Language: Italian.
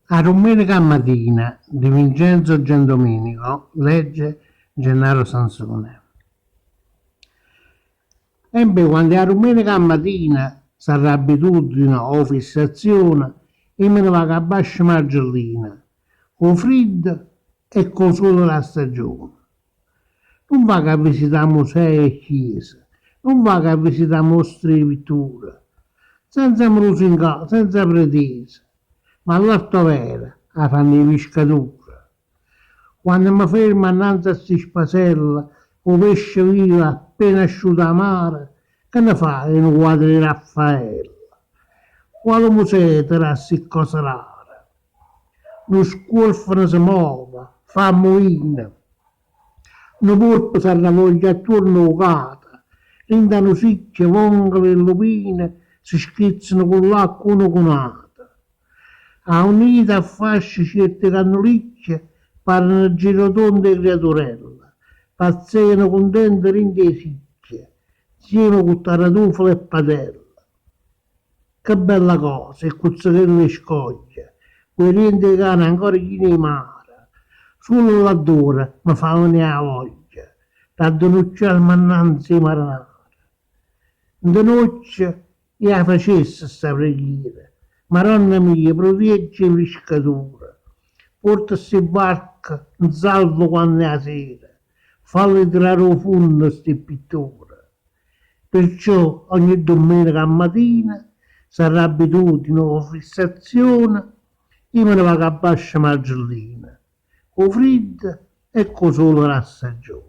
A domenica mattina di Vincenzo Giandomenico, legge Gennaro Sansone. Sempre quando a domenica mattina sarà abitudine o fissazione, io me ne vado a Bascia Margellina, con freddo e con solo la stagione. Non vado a visitare musei e chiese, non vado a visitare mostre di pittura, senza musica, senza pretese, ma all'alto vera, a fanno i pescatori. Quando mi fermo innanzi a sti spasella, o pesce vivo appena asciutto a mare, che ne fai in un quadro di Raffaella? Quale museo ti dà sti cose rare? Lo scolfano si muove, fa moine, lo polpo si ravoglia attorno a cata, rindano sicche, vongole e lupine, si schizzano con l'acqua uno con l'altro. A unita a fasce certe cannolicchie parlano girotonde e creaturella, pazzeiano contente rinde e sicchie, insieme con taratufola e padella. Che bella cosa, e cuzzichello e scoglie, quei rienti cani ancora chi ne mare, solo l'adore mi fa venire la voglia, da denunciare mannanzi i marinari. De notte io la facessi sta preghiera, Maronna mia, proteggi i pescatori, porta sti barca in salvo quando è la sera, falli tirare a fondo sti pittori. Perciò ogni domenica mattina sarà abitudine o fissazione, io me ne vado a Bascia Margellina, con freddo e con solo la stagione.